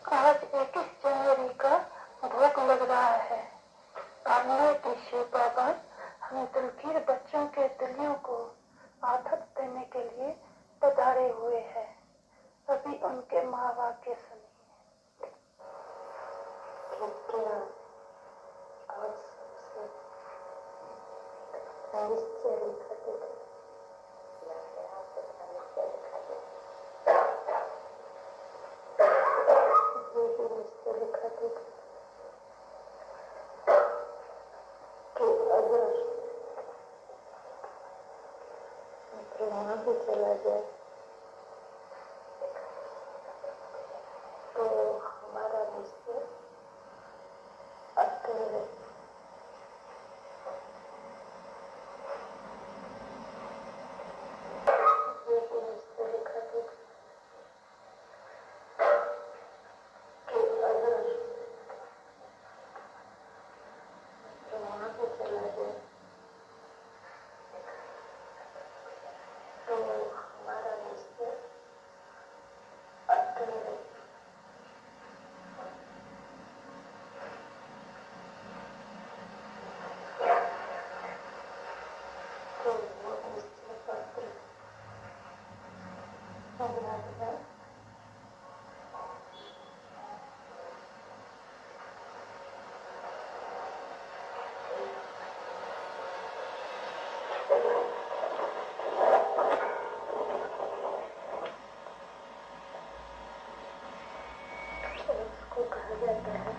आज 21 जनवरी का भोग लग रहा है। आगमय के शिव बाबा हम दिलगीर बच्चों के दिलियों को आदत देने के लिए पधारे हुए हैं। अभी उनके माँ वाक्य सुनिए। और सबसे वहाँ भी चला जाए तो हमारा रिश्ते अकेले रिश्ते लिखा कि अगर वहाँ भी चला जाए तो हमारा रिश्ते अकेले तो वो निश्चय पत्र है। उसको कहा जाता है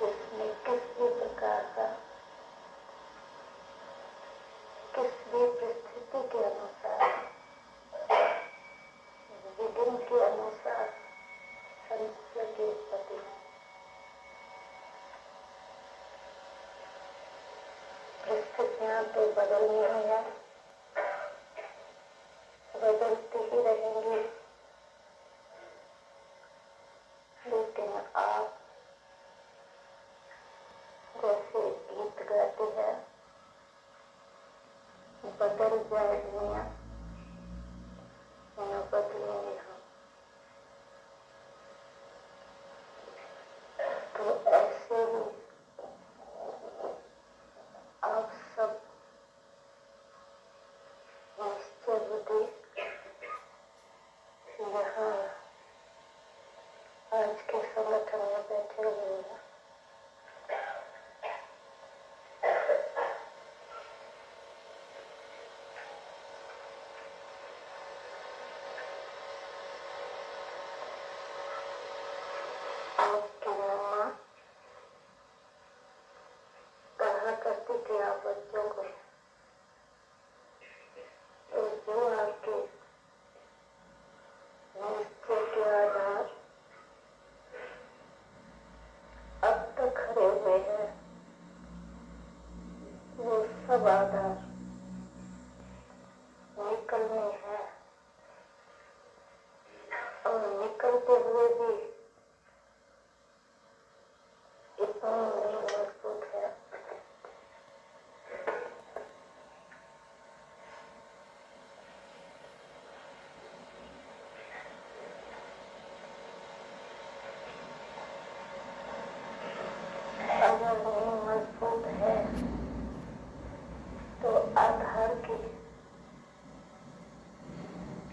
जिसमें किसी प्रकार का किसी परिस्थिति के अनुसार विघ्न के अनुसार संशय की उत्पत्ति परिस्थितियां तो बदलनी है, बदलती ही रहेंगी, लेकिन आप जैसे गीत गाते हैं बदल जाए दुनिया न बदलेंगे हम। तो ऐसे ही आप सब निश्चय बुद्धि यहाँ आज के संगठन में बैठे हुए हैं। आपकी मम्मा कहा करती थी आप बच्चों को, तो जो आपके निश्चय के आधार अब तक खड़े हुए हैं वो सब आधार निकलने हैं और निकलते हुए भी इतना नहीं मजबूत है। अगर नहीं मजबूत है तो आधार की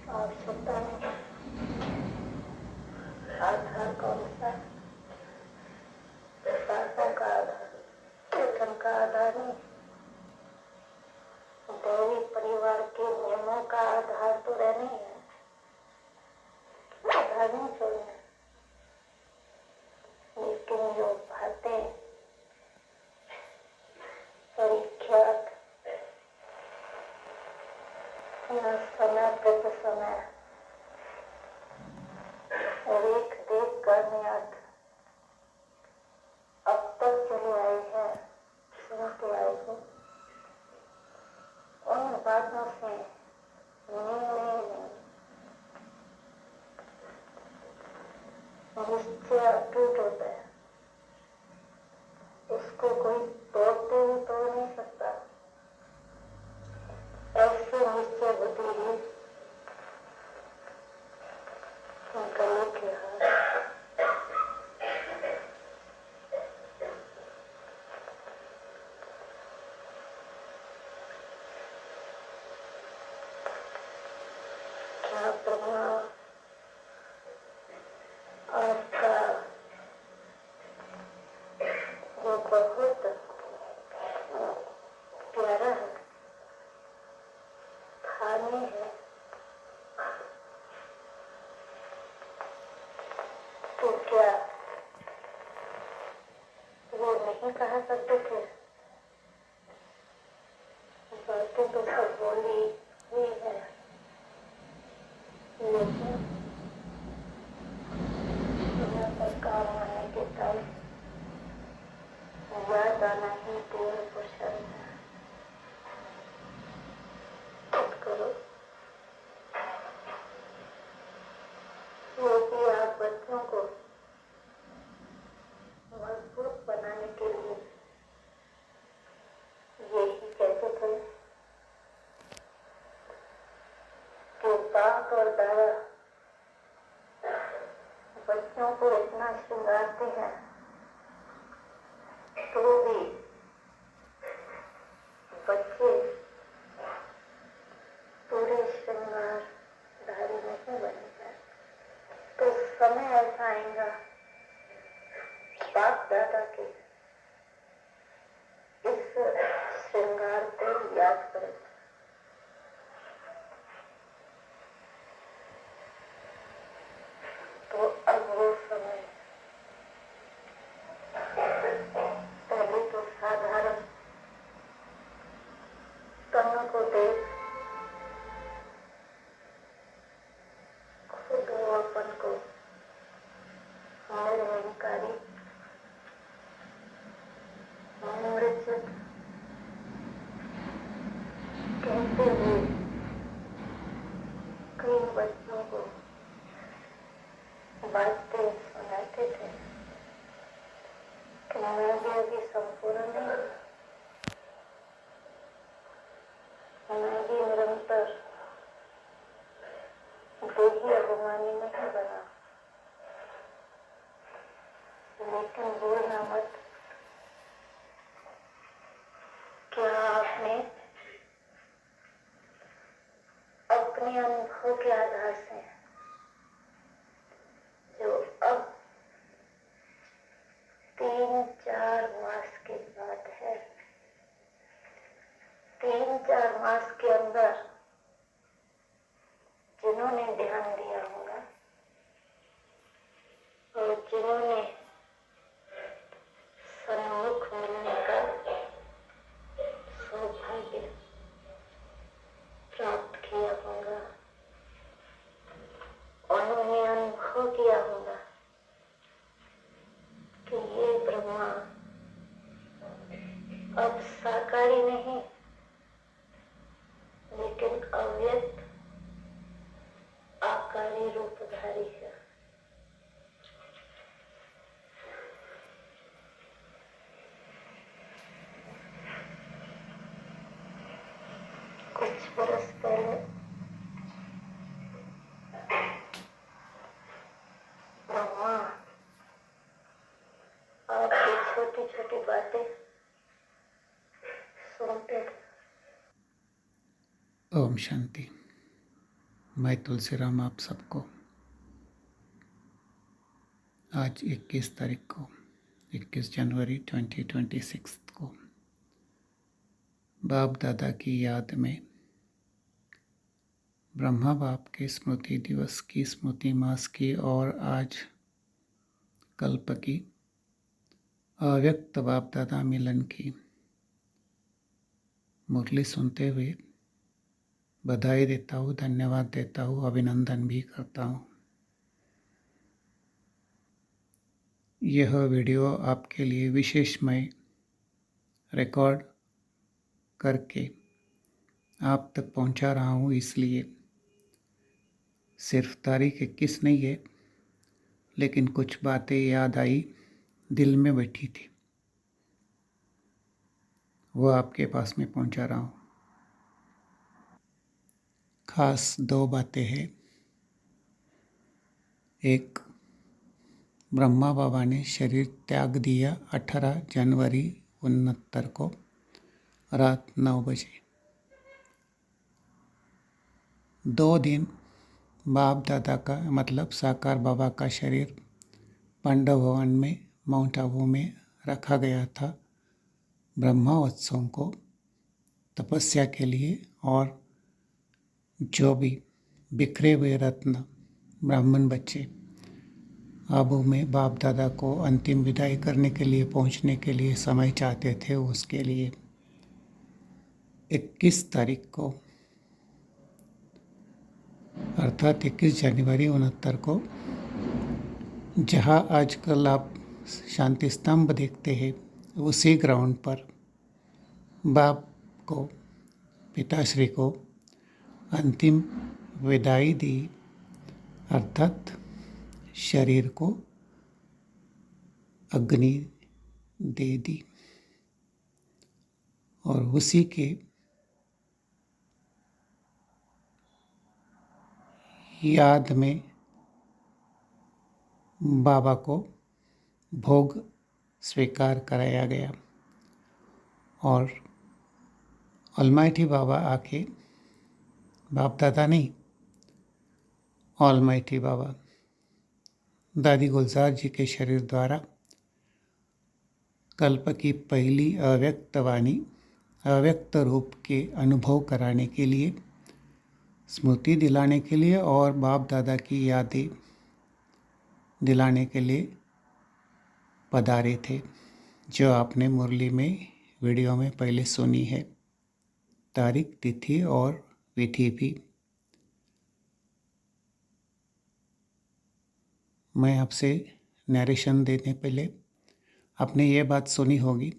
आवश्यकता नहीं। आधार कौन सा? शासन का आधार, धन का आधार नहीं, दैवी परिवार के नियमों का आधार तो रहना ही है, आधार नहीं छोड़ना। लेकिन जो बातें परीक्षात समय प्रति समय रेख देख करने अब तक चली आई है, सुनते आई है, उन बातों से निश्चय अटूट होता है। उसको कोई तोड़ते हुए तोड़ नहीं सकता। ऐसे निश्चय बुद्धि ही गले बाप और दादा बच्चों को इतना श्रृंगारते हैं तो भी बच्चे पूरे श्रृंगारधारी नहीं बनेगा। तो समय ऐसा आएगा बाप दादा के इस श्रृंगार को याद करें। तो अब वो समय पहले तो साधारण तन को देख खुद वो अपन को निर्विकारी मूर्छित कहते हुए कई बच्चों को बातें सुनाते थे कि मैं भी अभी संपूर्ण नहीं, मैं भी निरंतर देही अभिमानी नहीं बना। लेकिन बोलना मत, क्या आपने अपने अनुभव के आधार से जो अब 3-4 मास के बाद है, 3-4 मास के अंदर जिन्होंने ध्यान दिया होगा और जिन्होंने सन्मुख मिलने का सौभाग्य प्राप्त किया होगा, उन्होंने अनुभव किया होगा कि ये ब्रह्मा अब साकारी नहीं लेकिन अव्यक्त आकारी रूपधारी है। कुछ बरस पहले ब्रह्मा आपकी छोटी छोटी बातें सुनते थे। ओम शांति। मैं तुलसीराम आप सबको आज 21 तारीख को 21 जनवरी 2026 को बाप दादा की याद में ब्रह्मा बाप के स्मृति दिवस की स्मृति मास की और आज कल्प की अव्यक्त बाप दादा मिलन की मुरली सुनते हुए बधाई देता हूँ, धन्यवाद देता हूँ, अभिनंदन भी करता हूँ। यह वीडियो आपके लिए विशेष मैं रिकॉर्ड करके आप तक पहुंचा रहा हूं, इसलिए सिर्फ तारीख 21 नहीं है, लेकिन कुछ बातें याद आई, दिल में बैठी थी, वो आपके पास में पहुंचा रहा हूं। खास 2 बातें हैं। एक, ब्रह्मा बाबा ने शरीर त्याग दिया 18 जनवरी 69 को रात 9 बजे। 2 दिन बाप दादा का मतलब साकार बाबा का शरीर पांडव भवन में माउंट आबू में रखा गया था ब्रह्मोत्सव को तपस्या के लिए, और जो भी बिखरे हुए रत्न ब्राह्मण बच्चे आबू में बाप दादा को अंतिम विदाई करने के लिए पहुंचने के लिए समय चाहते थे, उसके लिए 21 तारीख को अर्थात 21 जनवरी 69 को जहाँ आजकल आप शांति स्तंभ देखते हैं, उसी ग्राउंड पर बाप को, पिताश्री को अंतिम विदाई दी, अर्थात शरीर को अग्नि दे दी। और उसी के याद में बाबा को भोग स्वीकार कराया गया और ऑलमाइटी बाबा आके, बाप दादा नहीं, ऑलमाइटी बाबा दादी गुलजार जी के शरीर द्वारा कल्प की पहली अव्यक्त वाणी, अव्यक्त रूप के अनुभव कराने के लिए, स्मृति दिलाने के लिए और बाप दादा की यादें दिलाने के लिए पधारे थे, जो आपने मुरली में वीडियो में पहले सुनी है। तारीख, तिथि और विधि भी मैं आपसे नरेशन देने पहले आपने ये बात सुनी होगी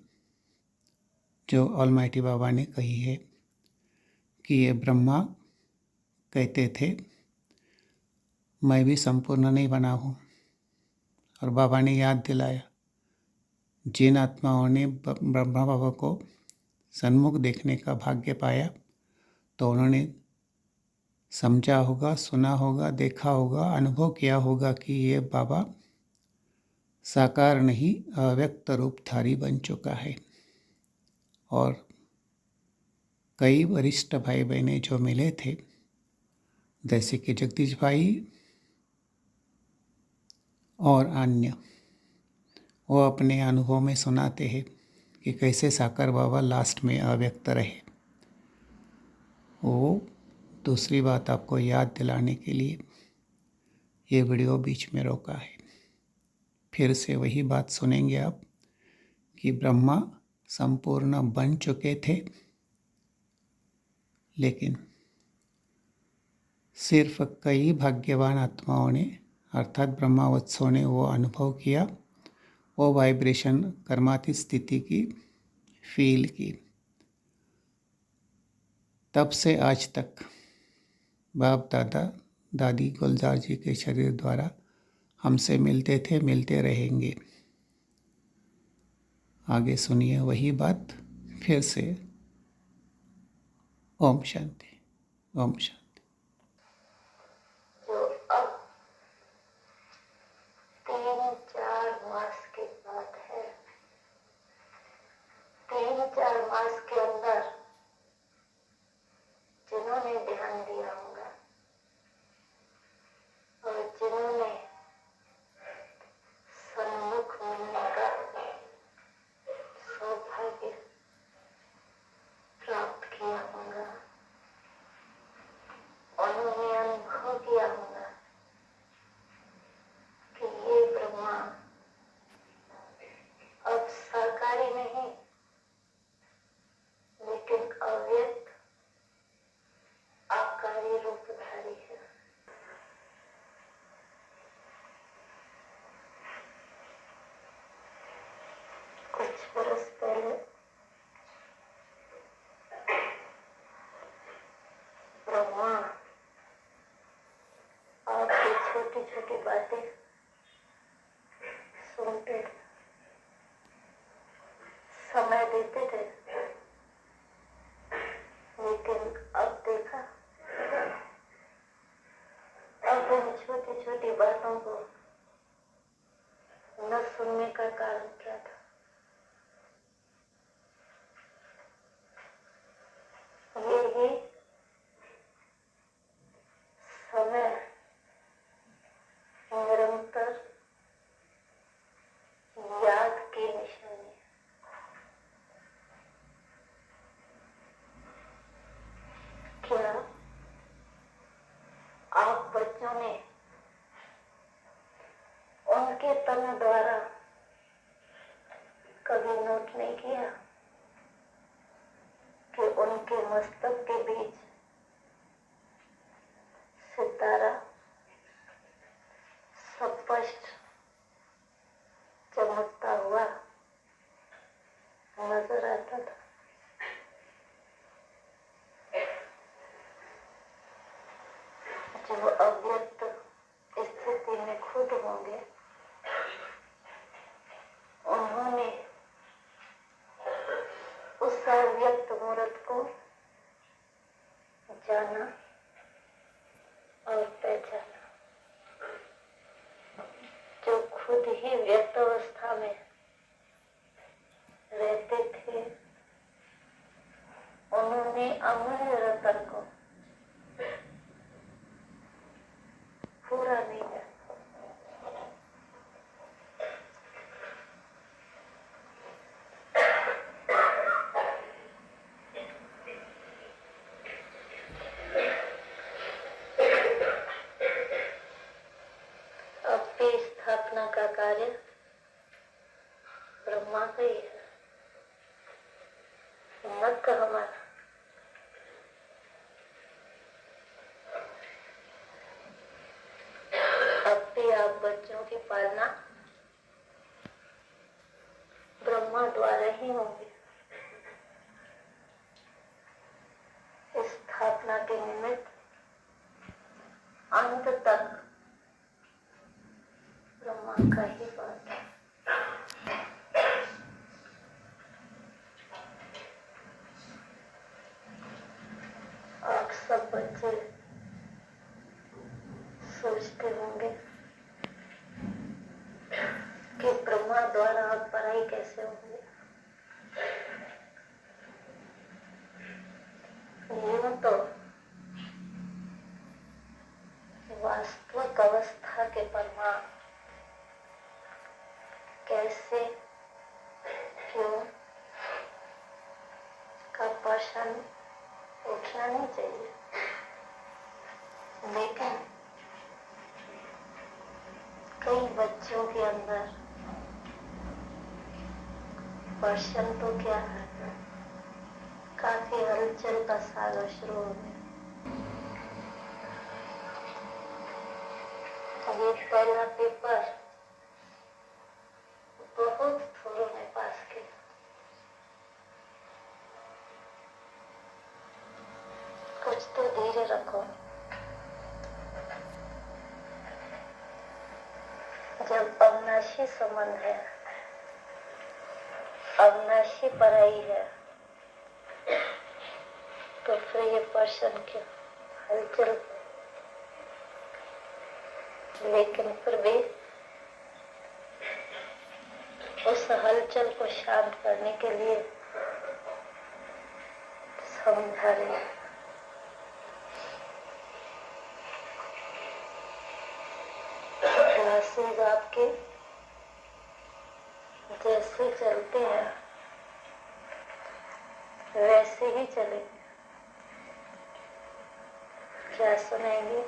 जो ऑलमाइटी बाबा ने कही है कि ये ब्रह्मा कहते थे मैं भी संपूर्ण नहीं बना हूँ, और बाबा ने याद दिलाया जिन आत्माओं ने ब्रह्मा बाबा को सन्मुख देखने का भाग्य पाया तो उन्होंने समझा होगा, सुना होगा, देखा होगा, अनुभव किया होगा कि ये बाबा साकार नहीं अव्यक्त रूपधारी बन चुका है। और कई वरिष्ठ भाई बहनें जो मिले थे, जैसे कि जगदीश भाई और अन्य, वो अपने अनुभव में सुनाते हैं कि कैसे साकार बाबा लास्ट में अव्यक्त रहे। वो दूसरी बात आपको याद दिलाने के लिए ये वीडियो बीच में रोका है। फिर से वही बात सुनेंगे आप कि ब्रह्मा संपूर्ण बन चुके थे, लेकिन सिर्फ कई भाग्यवान आत्माओं ने अर्थात ब्रह्मावत्सों ने वो अनुभव किया, वो वाइब्रेशन कर्माती स्थिति की फील की। तब से आज तक बाप दादा दादी गुलजार जी के शरीर द्वारा हमसे मिलते थे, मिलते रहेंगे। आगे सुनिए वही बात फिर से। ओम शांति, ओम शांति। जो अब 3-4 मास की बात है, 3-4 मास के अंदर जिन्होंने ध्यान दिया होगा और जिन्होंने सन्मुख मिलने का सौभाग्य प्राप्त किया होगा, उन्होंने अनुभव किया होगा कि ये ब्रह्मा अब साकारी नहीं लेकिन अव्यक्त आकारी रूपधारी है। कुछ बरस पहले ब्रह्मा आपकी छोटी छोटी बातें सुनते थे, समय देते थे, लेकिन अब देखा, अब उन छोटी छोटी बातों को न सुनने का कारण क्या था? यही समय निरंतर याद की निशानी। क्या आप बच्चों ने उनके तन द्वारा कभी नोट नहीं किया कि उनके मस्तक के बीच सितारा स्पष्ट चमकता हुआ नजर आता था? जो अव्यक्त स्थिति में खुद होंगे, उन्होंने उस अव्यक्त मूर्त को जाना और पहचाना। खुद ही व्यक्त अवस्था में रहते थे, उन्होंने अमूल्य रतन को पूरा नहीं किया। अब की स्थापना का कार्य ब्रह्मा का ही है, मत का हमारा। अब भी आप बच्चों की पालना ब्रह्मा द्वारा ही होगी। स्थापना के निमित्त अंत तक ब्रह्मा का ही बात है। आप सब बच्चे सोचते होंगे कि ब्रह्मा द्वारा आप पढ़ाई कैसे होगी। यूं तो वास्तविक अवस्था के परमा कैसे, क्यों का प्रश्न उठना नहीं चाहिए, लेकिन कई बच्चों के अंदर प्रश्न तो क्या है, काफी हलचल का सागर शुरू हो गया। ये पहला पेपर बहुत थोड़ों ने पास किया। कुछ तो धीरे रखो। जब अविनाशी संबंध है, अविनाशी पढ़ाई है, तो फिर ये प्रश्न क्यों, हलचल। लेकिन फिर भी उस हलचल को शांत करने के लिए समझा रही। क्लासेस आपके जैसे चलते हैं वैसे ही चलेंगे। क्या सुनेंगे?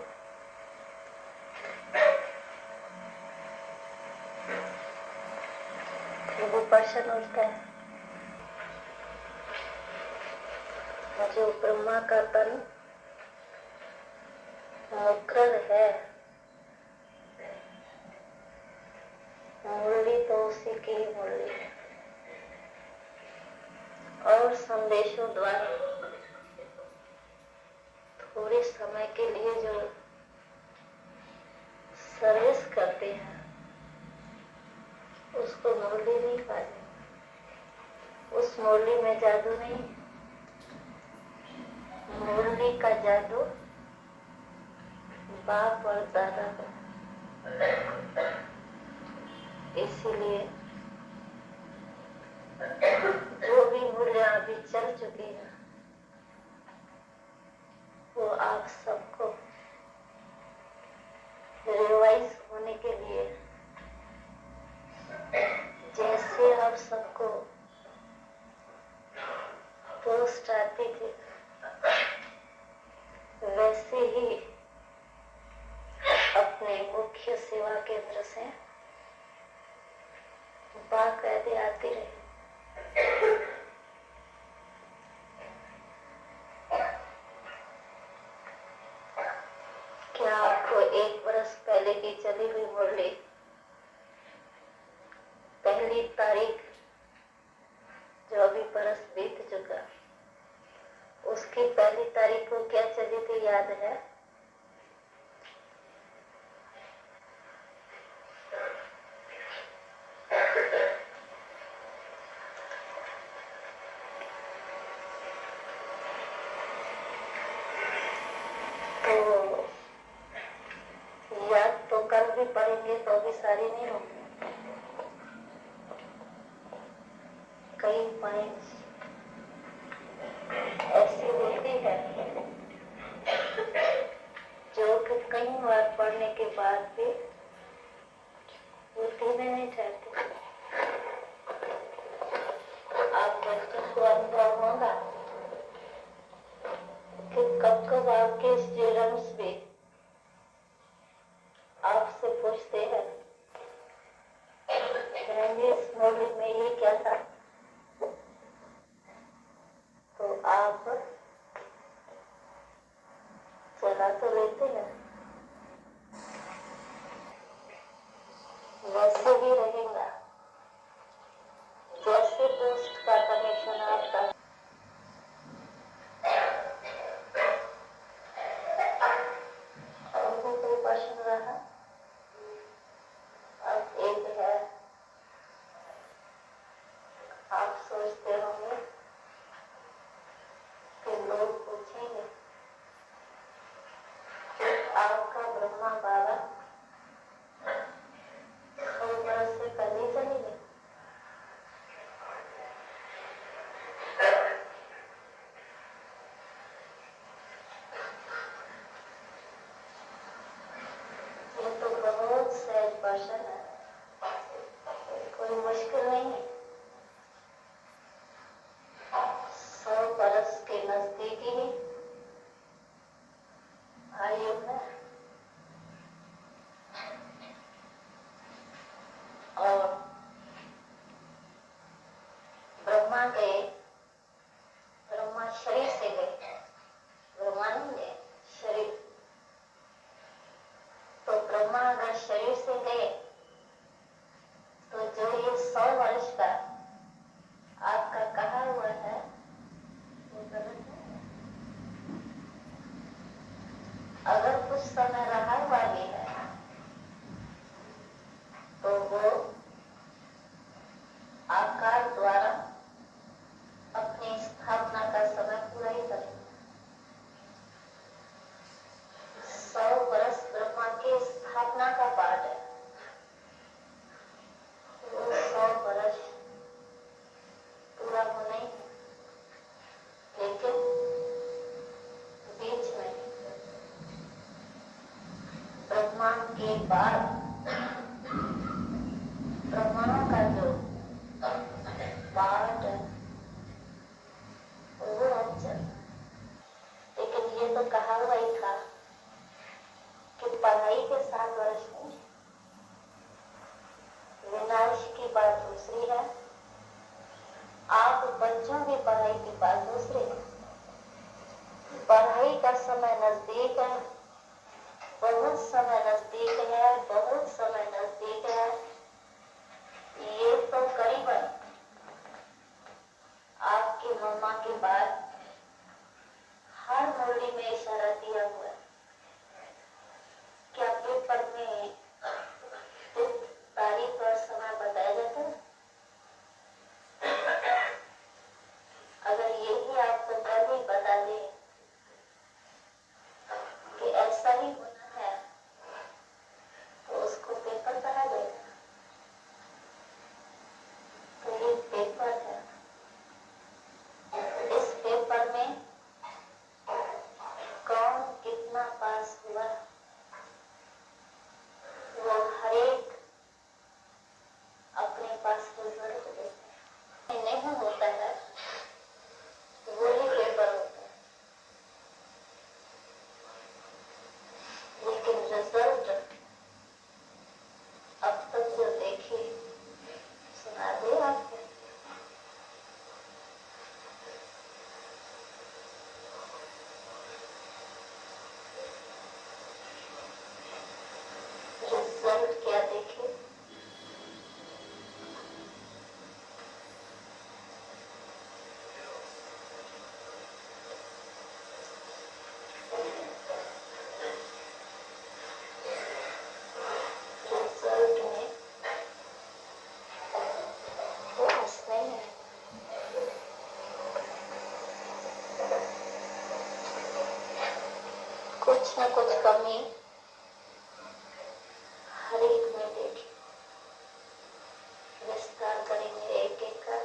वो प्रश्न उठता है, जो ब्रह्मा का तन मुखर है, मुरली तो उसी की ही मुरली है, और संदेशों द्वारा थोड़े समय के लिए जो सर्विस करते हैं उसको मुरली नहीं पाते। उस मुरली में जादू नहीं, मुरली का जादू बाप और दादा का। इसीलिए जो भी मूल्य अभी चल चुकी है वो आप सबको रिवाइज होने के लिए, जैसे आप सबको पोस्ट आती थी वैसे ही अपने मुख्य सेवा केंद्र से बाकायदे आती रही। क्या आपको 1 वर्ष पहले की चली हुई मुरली पहली तारीख जो अभी बरस बीत चुका, उसकी पहली तारीख को क्या चली थी याद है? तो याद तो कल भी पढ़ेंगे तो भी सारी नहीं होगी। कई पॉइंट्स ऐसी होती है जो कि कई बार पढ़ने के बाद भी होती नहीं चाहती। आप बच्चों को अनुभव होगा कि कब कब आपके स्टूडेंट्स भी आपसे पूछते हैं इस मॉडल में ये क्या था, तो आप चला तो लेते हैं, वैसे ही रहेगा जैसे दोस्त का कनेक्शन आपका। और वो कोई प्रश्न रहा? अब एक है, आप सोचते होंगे कि लोग पूछेंगे कि आपका ब्रह्मा बाबा 100 बरस से पहले चले गए। ये तो बहुत सहज प्रश्न है, कोई मुश्किल नहीं है। 100 बरस के नजदीकी ही आयु है और ब्रह्मा गए, ब्रह्मा शरीर से गए, ब्रह्मा नहीं गए, शरीर। तो ब्रह्मा अगर शरीर से गए तो जो ये 100 वर्ष का आपका कहा हुआ है वो गलत है। अगर कुछ समय रहा हुआ भी है तो वो आकार द्वारा अपनी स्थापना का समय पूरा ही करेगा। 100 वर्ष ब्रह्मा की स्थापना का पाठ है, वो 100 वर्ष पूरा होना ही है, लेकिन बीच में ब्रह्मा के बाद ब्रह्मांड का जो पार्ट है वो अब चल रहा है। लेकिन ये तो कहा हुआ ही था कि पढ़ाई के 7 वर्ष नहीं, विनाश की बात दूसरी है, आप बच्चों की पढ़ाई की बात दूसरी है। पढ़ाई का समय नजदीक है, बहुत समय नजदीक है, बहुत समय नजदीक है, ये तो करीबन आपकी मम्मा की बात हर मुरली में इशारा दिया हुआ है। क्या पेपर में तारीख और समय बताया जाता है? अगर यही आपको पहले ही बता दे कि ऐसा ही होना है तो उसको पेपर कहा जाएगा। तो ये पेपर है, इस पेपर में कौन कितना पास हुआ वो हरेक अपने पास रिजल्ट देते हैं। नहीं होता है वही पेपर होता है, लेकिन रिजल्ट अब तक जो देखी सुना दे आपको। रिजल्ट क्या देखे? रिजल्ट में वो हंसने है, कुछ न कुछ कमी हर एक में देखी। विस्तार करेंगे एक एक का,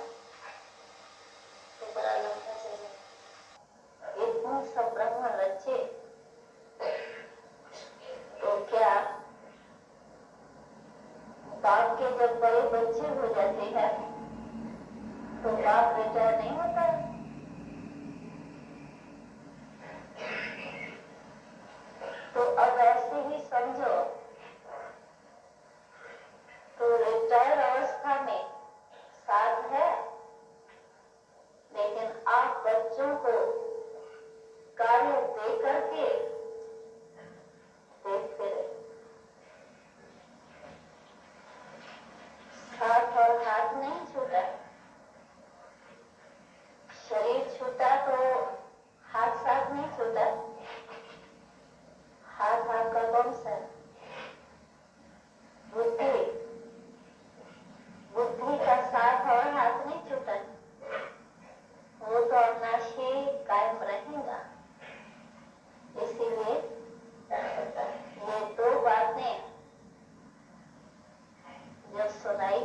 बाप के जब बड़े बच्चे हो जाते हैं तो बाप रिटायर नहीं होता है। तो अब ऐसे ही समझो, तो रिटायर अवस्था में साथ है, लेकिन आप बच्चों को कार्य दे करके देखते रहे। हाथ और हाथ नहीं छूटा, शरीर छूटा तो हाथ साथ नहीं छूटा। हाथ आपका कौन सा है? बुद्धि, बुद्धि का साथ और हाथ नहीं छूटा, वो तो अपना ही कायम रहेगा। इसीलिए ये दो बातें जब सुनाई,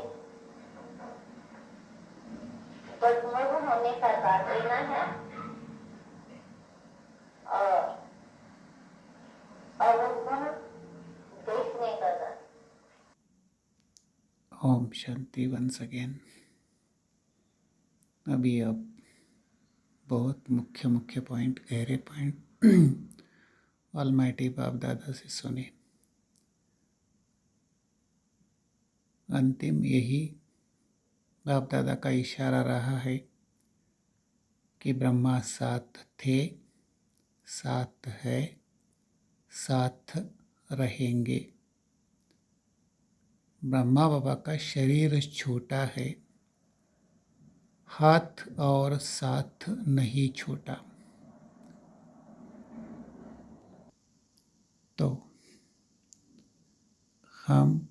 पद्मभूषण होने का दान देना है और अवगुण देखने का दान। Om Shanti once again. अभी अब बहुत मुख्य मुख्य पॉइंट, गहरे पॉइंट ऑलमाइटी बाप दादा से सुने। अंतिम यही बाप दादा का इशारा रहा है कि ब्रह्मा साथ थे, साथ है, साथ रहेंगे। ब्रह्मा बाबा का शरीर छोटा है, हाथ और साथ नहीं छोटा। तो हम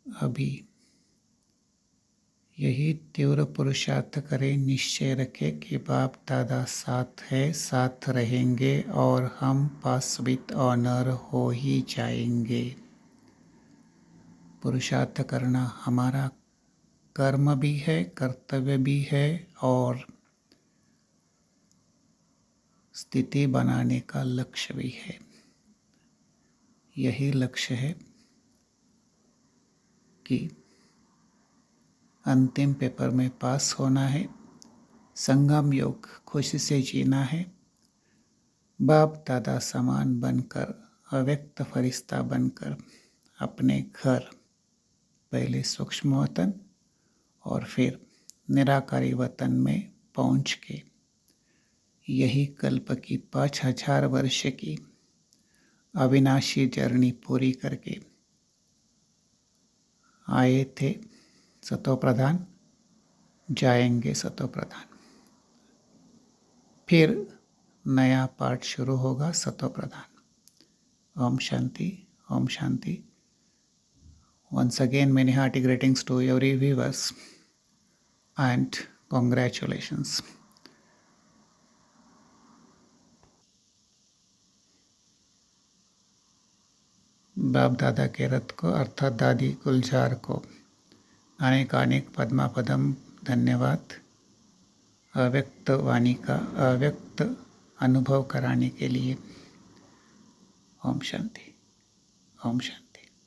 अभी यही तीव्र पुरुषार्थ करें, निश्चय रखें कि बाप दादा साथ है, साथ रहेंगे और हम पास विद ऑनर हो ही जाएंगे। पुरुषार्थ करना हमारा कर्म भी है, कर्तव्य भी है और स्थिति बनाने का लक्ष्य भी है। यही लक्ष्य है कि अंतिम पेपर में पास होना है, संगम योग खुशी से जीना है, बाप दादा समान बनकर, अव्यक्त फरिश्ता बनकर अपने घर, पहले सूक्ष्म वतन और फिर निराकारी वतन में पहुँच के यही कल्प की 5000 वर्ष की अविनाशी जर्नी पूरी करके आए थे सतो प्रधान, जाएंगे सतो प्रधान। फिर नया पार्ट शुरू होगा सतो प्रधान। Om Shanti, Om Shanti. Once again, many hearty greetings to every viewers and congratulations. बाप दादा के रथ को अर्थात दादी गुलजार को अनेकानेक पद्मापदम धन्यवाद, अव्यक्त वाणी का अव्यक्त अनुभव कराने के लिए। ओम शांति, ओम शांति।